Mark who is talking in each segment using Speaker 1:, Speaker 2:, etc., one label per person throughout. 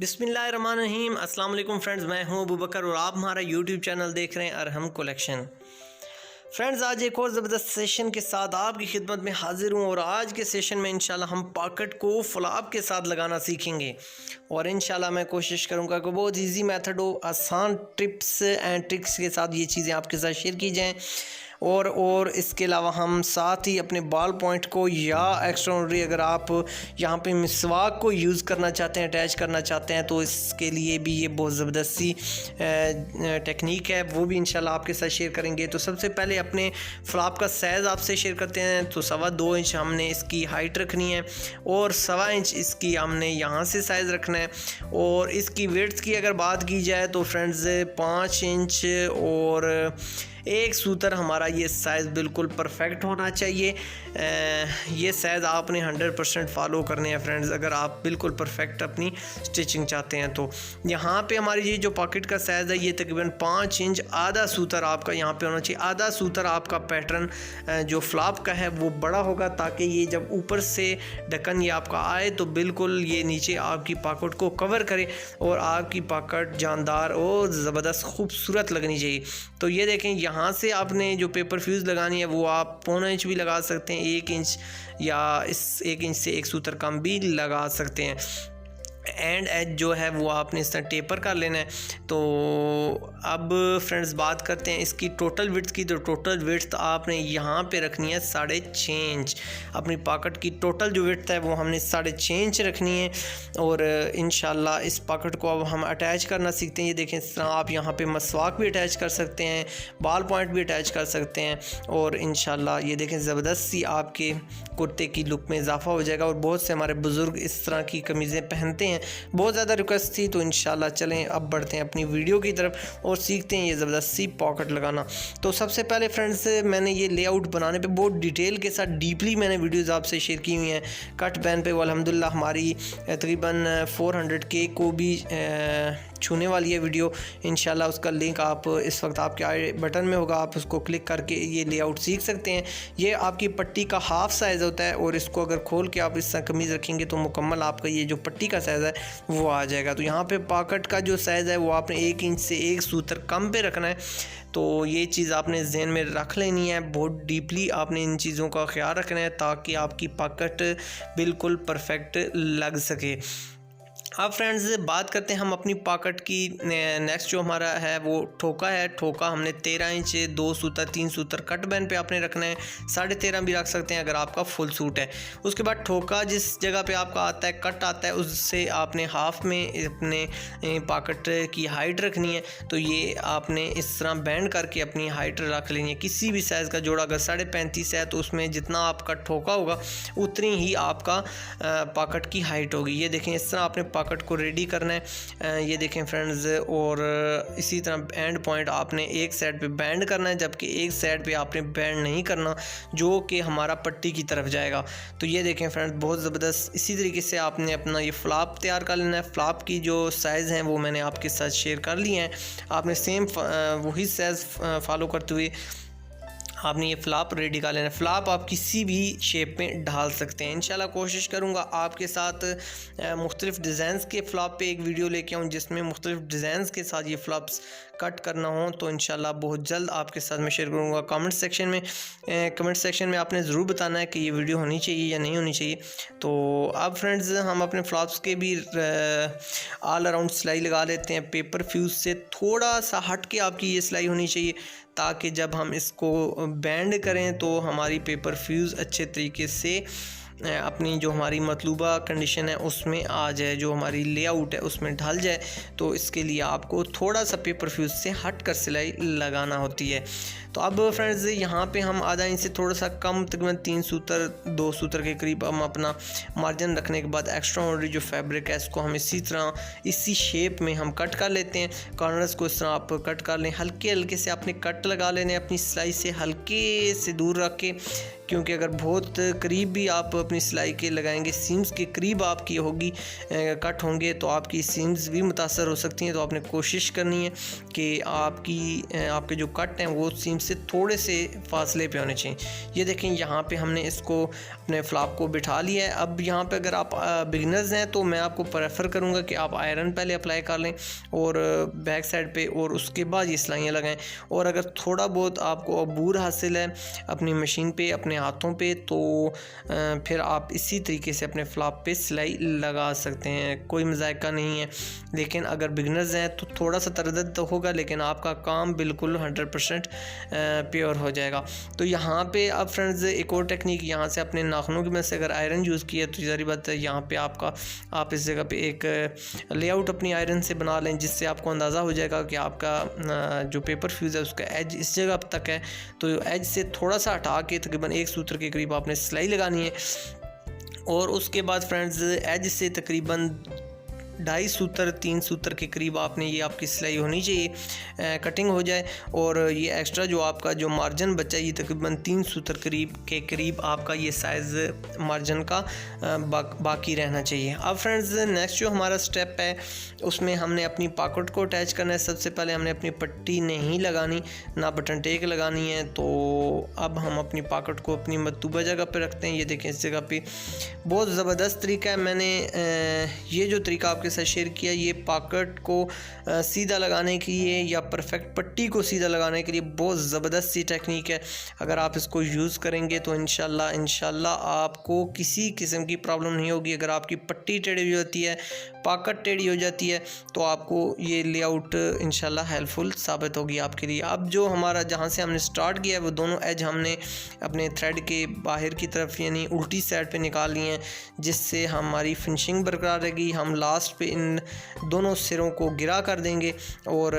Speaker 1: बिस्मिल्लाहिर्रहमानिर्रहीम। अस्सलाम वालेकुम फ्रेंड्स, मैं हूं अबू बकर और आप हमारा यूट्यूब चैनल देख रहे हैं अरहम कलेक्शन। फ्रेंड्स, आज एक और ज़बरदस्त सेशन के साथ आपकी खिदमत में हाजिर हूं और आज के सेशन में इंशाल्लाह हम पॉकेट को फ्लॉप के साथ लगाना सीखेंगे और इंशाल्लाह मैं कोशिश करूंगा कि बहुत इजी मेथड हो, आसान टिप्स एंड ट्रिक्स के साथ ये चीज़ें आपके साथ शेयर की जाएँ। और इसके अलावा हम साथ ही अपने बॉल पॉइंट को या एक्स्ट्राऑर्डिनरी अगर आप यहाँ पे मिसवाक को यूज़ करना चाहते हैं, अटैच करना चाहते हैं, तो इसके लिए भी ये बहुत ज़बरदस्त सी टेक्निक है, वो भी इंशाल्लाह आपके साथ शेयर करेंगे। तो सबसे पहले अपने फ्लॉप का साइज़ आपसे शेयर करते हैं। तो 2.25 इंच हमने इसकी हाइट रखनी है और 1.25 इंच इसकी हमने यहाँ से साइज़ रखना है। और इसकी विड्थ की अगर बात की जाए तो फ्रेंड्स 5 इंच और एक सूतर हमारा ये साइज़ बिल्कुल परफेक्ट होना चाहिए। ये साइज़ आपने 100% फॉलो करने हैं फ्रेंड्स, अगर आप बिल्कुल परफेक्ट अपनी स्टिचिंग चाहते हैं। तो यहाँ पे हमारी ये जो पॉकेट का साइज़ है ये तकरीबन 5 इंच आधा सूतर आपका यहाँ पे होना चाहिए। आधा सूतर आपका पैटर्न जो फ्लॉप का है वो बड़ा होगा, ताकि ये जब ऊपर से ढक्कन ये आपका आए तो बिल्कुल ये नीचे आपकी पॉकेट को कवर करे और आपकी पॉकेट जानदार और ज़बरदस्त खूबसूरत लगनी चाहिए। तो ये देखें, यहाँ से आपने जो पेपर फ्यूज़ लगानी है वो आप 1.25 इंच भी लगा सकते हैं, 1 इंच, या इस 1 इंच से एक सूतर कम भी लगा सकते हैं। एंड एज जो है वो आपने इस तरह टेपर कर लेना है। तो अब फ्रेंड्स बात करते हैं इसकी टोटल विड्थ की। तो टोटल विड्थ आपने यहाँ पे रखनी है 6.5 इंच। अपनी पॉकेट की टोटल जो विड्थ है वो हमने 6.5 इंच रखनी है। और इंशाल्लाह इस पॉकेट को अब हम अटैच करना सीखते हैं। ये देखें, इस तरह आप यहाँ पे मसवाक भी अटैच कर सकते हैं, बॉल पॉइंट भी अटैच कर सकते हैं और इंशाल्लाह ये देखें ज़बरदस्त सी आपके कुर्ते की लुक में इजाफा हो जाएगा। और बहुत से हमारे बुज़ुर्ग इस तरह की कमीज़ें पहनते हैं, बहुत ज़्यादा रिक्वेस्ट थी। तो इंशाल्लाह चलें अब बढ़ते हैं अपनी वीडियो की तरफ और सीखते हैं ये ज़बरदस्त सी पॉकेट लगाना। तो सबसे पहले फ्रेंड्स, मैंने ये लेआउट बनाने पे बहुत डिटेल के साथ डीपली मैंने वीडियोज़ आपसे शेयर की हुई हैं। कट बैन पे अल्हम्दुलिल्लाह हमारी तकरीबन 400K को भी छूने वाली है वीडियो। इंशाल्लाह उसका लिंक आप इस वक्त आपके आई बटन में होगा, आप उसको क्लिक करके ये लेआउट सीख सकते हैं। ये आपकी पट्टी का हाफ़ साइज़ होता है और इसको अगर खोल के आप इस तरह कमीज़ रखेंगे तो मुकम्मल आपका ये जो पट्टी का साइज़ है वो आ जाएगा। तो यहाँ पे पॉकेट का जो साइज़ है वो आपने 1 इंच से एक सूतर कम पे रखना है। तो ये चीज़ आपने जहन में रख लेनी है, बहुत डीपली आपने इन चीज़ों का ख्याल रखना है ताकि आपकी पॉकेट बिल्कुल परफेक्ट लग सके। अब फ्रेंड्स बात करते हैं हम अपनी पॉकेट की। नेक्स्ट जो हमारा है वो ठोका है। ठोका हमने 13 इंच 2 सूतर 3 सूतर कट बैन पे आपने रखना है। 13.5 भी रख सकते हैं अगर आपका फुल सूट है। उसके बाद ठोका जिस जगह पे आपका आता है, कट आता है, उससे आपने हाफ में अपने पॉकेट की हाइट रखनी है। तो ये आपने इस तरह बैंड करके अपनी हाइट रख लेनी है। किसी भी साइज़ का जोड़ा अगर 35.5 है तो उसमें जितना आपका ठोका होगा उतनी ही आपका पॉकेट की हाइट होगी। ये देखें, इस तरह आपने पॉकेट को रेडी करना है। ये देखें फ्रेंड्स, और इसी तरह एंड पॉइंट आपने एक साइड पे बैंड करना है, जबकि एक साइड पे आपने बैंड नहीं करना जो कि हमारा पट्टी की तरफ जाएगा। तो ये देखें फ्रेंड्स, बहुत ज़बरदस्त। इसी तरीके से आपने अपना ये फ्लॉप तैयार कर लेना है। फ्लॉप की जो साइज़ हैं वो मैंने आपके साथ शेयर कर लिए हैं। आपने सेम वही साइज़ फॉलो करते हुए आपने ये फ्लॉप रेडी कर लेना है। फ्लॉप आप किसी भी शेप में ढाल सकते हैं। इंशाल्लाह कोशिश करूँगा आपके साथ मुख्तलिफ़ डिज़ाइंस के फ्लॉप पे एक वीडियो लेके आऊँ जिसमें मुख्तलिफ़ डिज़ाइंस के साथ ये फ्लॉप्स कट करना हो। तो इंशाल्लाह बहुत जल्द आपके साथ मैं शेयर करूँगा। कमेंट सेक्शन में आपने ज़रूर बताना है कि ये वीडियो होनी चाहिए या नहीं होनी चाहिए। तो अब फ्रेंड्स हम अपने फ्लॉप्स के भी ऑल अराउंड सिलाई लगा लेते हैं। पेपर फ्यूज़ से थोड़ा सा हट के आपकी ये सिलाई होनी चाहिए ताकि जब हम इसको बैंड करें तो हमारी पेपर फ्यूज़ अच्छे तरीके से अपनी जो हमारी मतलूबा कंडीशन है उसमें आ जाए, जो हमारी लेआउट है उसमें ढल जाए। तो इसके लिए आपको थोड़ा सा पेपर फ्यूज़ से हट कर सिलाई लगाना होती है। तो अब फ्रेंड्स यहाँ पे हम आधा इंच से थोड़ा सा कम, तकरीबन 3 सूतर 2 सूतर के करीब हम अपना मार्जिन रखने के बाद एक्स्ट्रा ऑर्डिनरी जो फैब्रिक है इसको हम इसी तरह इसी शेप में हम कट कर लेते हैं। कॉर्नर्स को इस तरह आप कट कर लें, हल्के हल्के से आपने कट लगा लेने अपनी सिलाई से हल्के से दूर रख के, क्योंकि अगर बहुत करीब भी आप अपनी सिलाई के लगाएंगे, सीम्स के करीब आपकी होगी कट होंगे तो आपकी सीम्स भी मुतासर हो सकती हैं। तो आपने कोशिश करनी है कि आपके जो कट हैं वो सीम से थोड़े से फासले पे होने चाहिए। ये देखें यहाँ पे हमने इसको अपने फ्लॉप को बिठा लिया है। अब यहाँ पे अगर आप बिगिनर्स हैं तो मैं आपको प्रेफर करूँगा कि आप आयरन पहले अप्लाई कर लें और बैक साइड पे, और उसके बाद ये सिलाइयाँ लगाएं। और अगर थोड़ा बहुत आपको अबूर हासिल है अपनी मशीन पे, अपने हाथों पे, तो फिर आप इसी तरीके से अपने फ्लॉप पे सिलाई लगा सकते हैं, कोई मज़ायका नहीं है। लेकिन अगर बिगिनर्स हैं तो थोड़ा सा तरदद तो होगा, लेकिन आपका काम बिल्कुल 100% प्योर हो जाएगा। तो यहाँ पे अब फ्रेंड्स एक और टेक्निक, यहाँ से अपने नाखूनों की मदद से अगर आयरन यूज़ किया तो ज़ाहिर बात है यहाँ पे आप इस जगह पे एक लेआउट अपनी आयरन से बना लें, जिससे आपको अंदाज़ा हो जाएगा कि आपका जो पेपर फ्यूज़ है उसका एज इस जगह तक है। तो एज से थोड़ा सा हटा के तकरीबन 1 सूत्र के करीब आपने सिलाई लगानी है, और उसके बाद फ्रेंड्स एज से तकरीबन 2.5 सूत्र 3 सूत्र के करीब आपने ये आपकी सिलाई होनी चाहिए, कटिंग हो जाए। और ये एक्स्ट्रा जो आपका जो मार्जिन बचा है ये तकरीबन 3 सूत्र के करीब आपका ये साइज़ मार्जिन का बाकी रहना चाहिए। अब फ्रेंड्स नेक्स्ट जो हमारा स्टेप है उसमें हमने अपनी पॉकेट को अटैच करना है। सबसे पहले हमने अपनी पट्टी नहीं लगानी, ना बटन टेक लगानी है। तो अब हम अपनी पॉकेट को अपनी मतलूबा जगह पर रखते हैं। ये देखें इस जगह पे बहुत ज़बरदस्त तरीका है, मैंने ये जो तरीका आपके साथ शेयर किया ये पॉकेट को सीधा लगाने के लिए या परफेक्ट पट्टी को सीधा लगाने के लिए बहुत ज़बरदस्त सी टेक्निक है। अगर आप इसको यूज़ करेंगे तो इंशाल्लाह आपको किसी किस्म की प्रॉब्लम नहीं होगी। अगर आपकी पट्टी टेढ़ी हो जाती है, पॉकेट टेढ़ी हो जाती है, तो आपको ये लेआउट इंशाल्लाह हेल्पफुल साबित होगी आपके लिए। अब जो हमारा जहाँ से हमने स्टार्ट किया है वो दोनों एज हमने अपने थ्रेड के बाहर की तरफ यानी उल्टी साइड पे निकाल लिए हैं, जिससे हमारी फिनिशिंग बरकरार रहेगी। हम लास्ट पे इन दोनों सिरों को गिरा कर देंगे और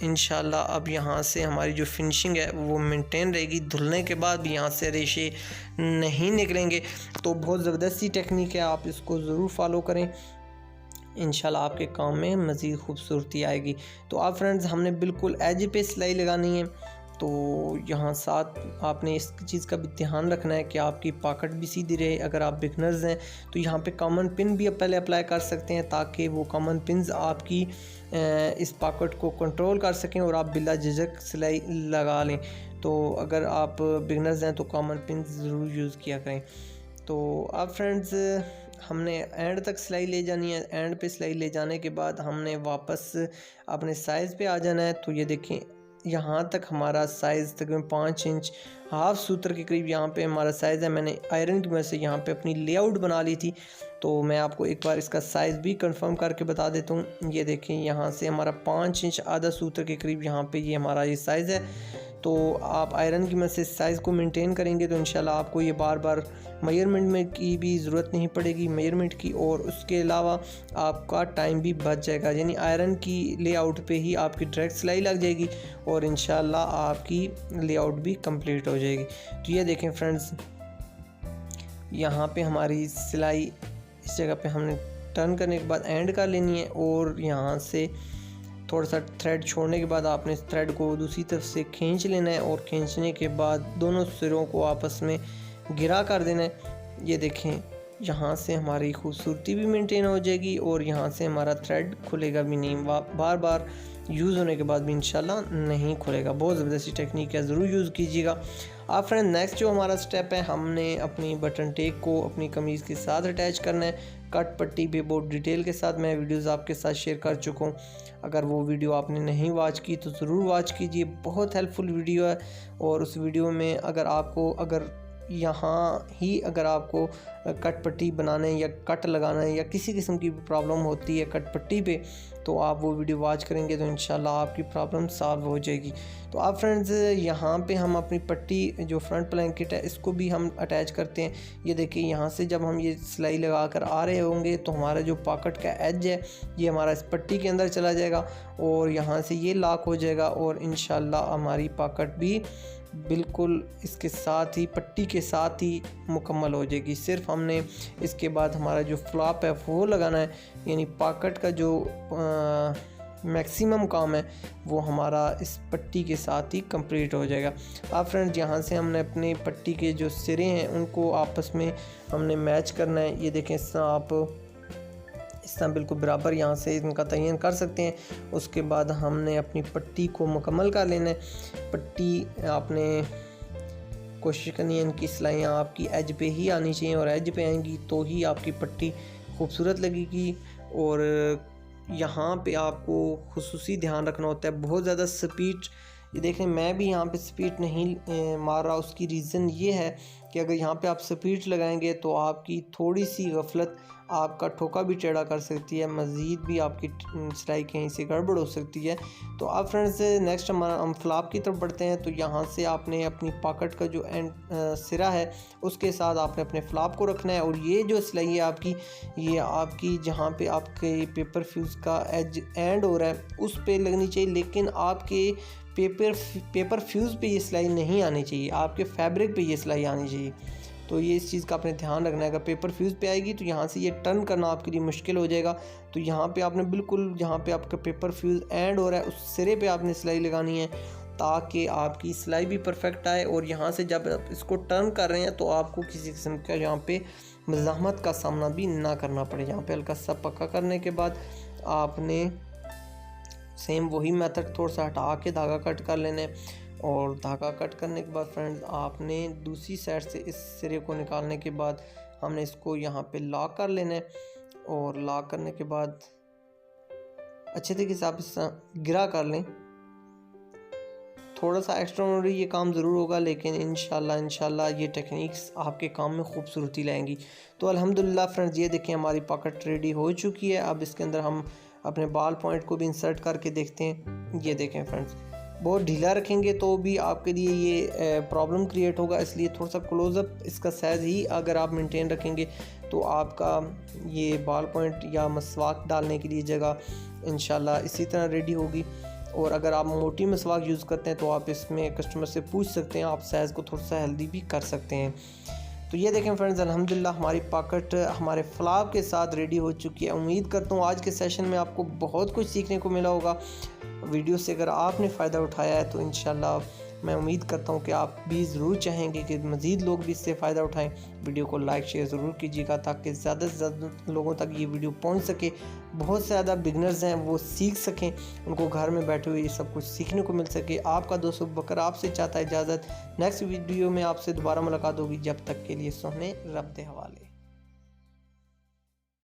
Speaker 1: इंशाल्लाह अब यहाँ से हमारी जो फिनिशिंग है वो मेंटेन रहेगी। धुलने के बाद भी यहाँ से रेशे नहीं निकलेंगे। तो बहुत ज़बरदस्त टेक्निक है, आप इसको ज़रूर फॉलो करें, इंशाल्लाह आपके काम में मज़ीद खूबसूरती आएगी। तो आप फ्रेंड्स हमने बिल्कुल एज पे सिलाई लगानी है। तो यहाँ साथ आपने इस चीज़ का भी ध्यान रखना है कि आपकी पॉकेट भी सीधी रहे। अगर आप बिगनर्स हैं तो यहाँ पे कॉमन पिन भी पहले अप्लाई कर सकते हैं, ताकि वो कॉमन पिन्स आपकी इस पॉकेट को कंट्रोल कर सकें और आप बिला झिझक सिलाई लगा लें। तो अगर आप बिगनर्स हैं तो कॉमन पिन ज़रूर यूज़ किया करें। तो अब फ्रेंड्स हमने एंड तक सिलाई ले जानी है। एंड पे सिलाई ले जाने के बाद हमने वापस अपने साइज़ पे आ जाना है। तो ये देखें यहाँ तक हमारा साइज़ तकरीबन 5 इंच हाफ सूत्र के करीब यहाँ पे हमारा साइज़ है। मैंने आयरन की मदद से यहाँ पे अपनी लेआउट बना ली थी। तो मैं आपको एक बार इसका साइज़ भी कंफर्म करके बता देता हूँ। ये देखें यहाँ से हमारा 5 इंच आधा सूत्र के करीब यहाँ पे ये हमारा ये साइज़ है। तो आप आयरन की मदद से साइज़ को मेंटेन करेंगे तो इंशाल्लाह आपको ये बार बार मेजरमेंट में की भी ज़रूरत नहीं पड़ेगी मेजरमेंट की, और उसके अलावा आपका टाइम भी बच जाएगा। यानी आयरन की लेआउट पे ही आपकी डायरेक्ट सिलाई लग जाएगी और इंशाल्लाह आपकी लेआउट भी कंप्लीट हो जाएगी। तो ये देखें फ्रेंड्स यहाँ पे हमारी सिलाई इस जगह पे हमने टर्न करने के बाद एंड कर लेनी है, और यहाँ से थोड़ा सा थ्रेड छोड़ने के बाद आपने इस थ्रेड को दूसरी तरफ से खींच लेना है, और खींचने के बाद दोनों सिरों को आपस में गिरा कर देना है। ये देखें यहाँ से हमारी खूबसूरती भी मेंटेन हो जाएगी और यहाँ से हमारा थ्रेड खुलेगा भी नहीं, बार बार यूज़ होने के बाद भी इंशाल्लाह नहीं खुलेगा। बहुत ज़बरदस्त टेक्निक है, ज़रूर यूज़ कीजिएगा। आप फ्रेंड नेक्स्ट जो हमारा स्टेप है, हमने अपनी बटन टेक को अपनी कमीज़ के साथ अटैच करना है। कट पट्टी पे बहुत डिटेल के साथ मैं वीडियोस आपके साथ शेयर कर चुका हूँ। अगर वो वीडियो आपने नहीं वॉच की तो ज़रूर वॉच कीजिए, बहुत हेल्पफुल वीडियो है। और उस वीडियो में अगर आपको अगर आपको कट पट्टी बनाने या कट लगाना है या किसी किस्म की प्रॉब्लम होती है कट पट्टी पे, तो आप वो वीडियो वॉच करेंगे तो इंशाल्लाह आपकी प्रॉब्लम सॉल्व हो जाएगी। तो आप फ्रेंड्स यहाँ पे हम अपनी पट्टी जो फ्रंट ब्लैंकेट है इसको भी हम अटैच करते हैं। ये देखिए यहाँ से जब हम ये सिलाई लगा कर आ रहे होंगे तो हमारा जो पॉकेट का एज है ये हमारा इस पट्टी के अंदर चला जाएगा और यहाँ से ये लॉक हो जाएगा और इंशाल्लाह हमारी पॉकेट भी बिल्कुल इसके साथ ही पट्टी के साथ ही मुकम्मल हो जाएगी। सिर्फ हमने इसके बाद हमारा जो फ्लॉप है वो लगाना है, यानी पॉकेट का जो मैक्सिमम काम है वो हमारा इस पट्टी के साथ ही कंप्लीट हो जाएगा। अब फ्रेंड्स यहाँ से हमने अपनी पट्टी के जो सिरे हैं उनको आपस में हमने मैच करना है। ये देखें, इस तरह आप इस तरह बिल्कुल बराबर यहाँ से इनका तयन कर सकते हैं। उसके बाद हमने अपनी पट्टी को मुकम्मल कर लेना है। पट्टी आपने कोशिश करनी है इनकी सिलाइयाँ आपकी एज पे ही आनी चाहिए, और एज पे आएंगी तो ही आपकी पट्टी खूबसूरत लगेगी। और यहाँ पे आपको खुसूसी ध्यान रखना होता है, बहुत ज़्यादा स्पीड, ये देखें मैं भी यहाँ पे स्पीड नहीं मार रहा। उसकी रीज़न ये है कि अगर यहाँ पे आप स्पीड लगाएंगे तो आपकी थोड़ी सी गफलत आपका ठोका भी टेढ़ा कर सकती है, मज़ीद भी आपकी सिलाई कहीं से गड़बड़ हो सकती है। तो अब फ्रेंड्स नेक्स्ट हम फ्लाप की तरफ बढ़ते हैं। तो यहाँ से आपने अपनी पॉकेट का जो एंड सिरा है उसके साथ आपने अपने फ्लाप को रखना है, और ये जो सिलाई है आपकी, ये आपकी जहाँ पे आपके पेपर फ्यूज़ का एज एंड हो रहा है उस पे लगनी चाहिए, लेकिन आपके पेपर फ्यूज़ पे ये सिलाई नहीं आनी चाहिए, आपके फैब्रिक पे ये सिलाई आनी चाहिए। तो ये इस चीज़ का आपने ध्यान रखना है। अगर पेपर फ्यूज़ पे आएगी तो यहाँ से ये टर्न करना आपके लिए मुश्किल हो जाएगा। तो यहाँ पे आपने बिल्कुल जहाँ पे आपका पेपर फ्यूज़ एंड हो रहा है उस सिरे पे आपने सिलाई लगानी है, ताकि आपकी सिलाई भी परफेक्ट आए। और यहाँ से जब आप इसको टर्न कर रहे हैं तो आपको किसी किस्म का यहाँ पे मज़ाहमत का सामना भी ना करना पड़े। यहाँ पे हल्का सा पक्का करने के बाद आपने सेम वही मेथड थोड़ा सा हटा के धागा कट कर लेना है। और धागा कट करने के बाद फ्रेंड्स आपने दूसरी साइड से इस सिरे को निकालने के बाद हमने इसको यहाँ पे लॉक कर लेना है। और लॉक करने के बाद अच्छे तरीके से आप इस गिरा कर लें। थोड़ा सा एक्स्ट्राऑर्डिनरी ये काम ज़रूर होगा, लेकिन इंशाल्लाह ये टेक्निक्स आपके काम में खूबसूरती लाएंगी। तो अल्हम्दुलिल्लाह फ्रेंड्स, ये देखें हमारी पॉकेट रेडी हो चुकी है। अब इसके अंदर हम अपने बाल पॉइंट को भी इंसर्ट करके देखते हैं। ये देखें फ्रेंड्स, बहुत ढीला रखेंगे तो भी आपके लिए ये प्रॉब्लम क्रिएट होगा, इसलिए थोड़ा सा क्लोज़अप इसका साइज़ ही अगर आप मेंटेन रखेंगे तो आपका ये बाल पॉइंट या मसवाक डालने के लिए जगह इंशाल्लाह इसी तरह रेडी होगी। और अगर आप मोटी मसवाक यूज़ करते हैं तो आप इसमें कस्टमर से पूछ सकते हैं, आप साइज़ को थोड़ा सा हेल्दी भी कर सकते हैं। तो ये देखें फ्रेंड्स, अल्हम्दुलिल्लाह हमारी पॉकेट हमारे फ्लाप के साथ रेडी हो चुकी है। उम्मीद करता हूँ आज के सेशन में आपको बहुत कुछ सीखने को मिला होगा। वीडियो से अगर आपने फ़ायदा उठाया है तो इंशाल्लाह मैं उम्मीद करता हूँ कि आप भी ज़रूर चाहेंगे कि मज़ीद लोग भी इससे फ़ायदा उठाएं। वीडियो को लाइक शेयर ज़रूर कीजिएगा ताकि ज़्यादा से ज़्यादा लोगों तक ये वीडियो पहुँच सके। बहुत से ज़्यादा बिगनर्स हैं वो सीख सकें, उनको घर में बैठे हुए ये सब कुछ सीखने को मिल सके। आपका दोस्त अबूबकर आपसे चाहता है इजाज़त। नेक्स्ट वीडियो में आपसे दोबारा मुलाकात होगी। जब तक के लिए सोने रब दे हवाले।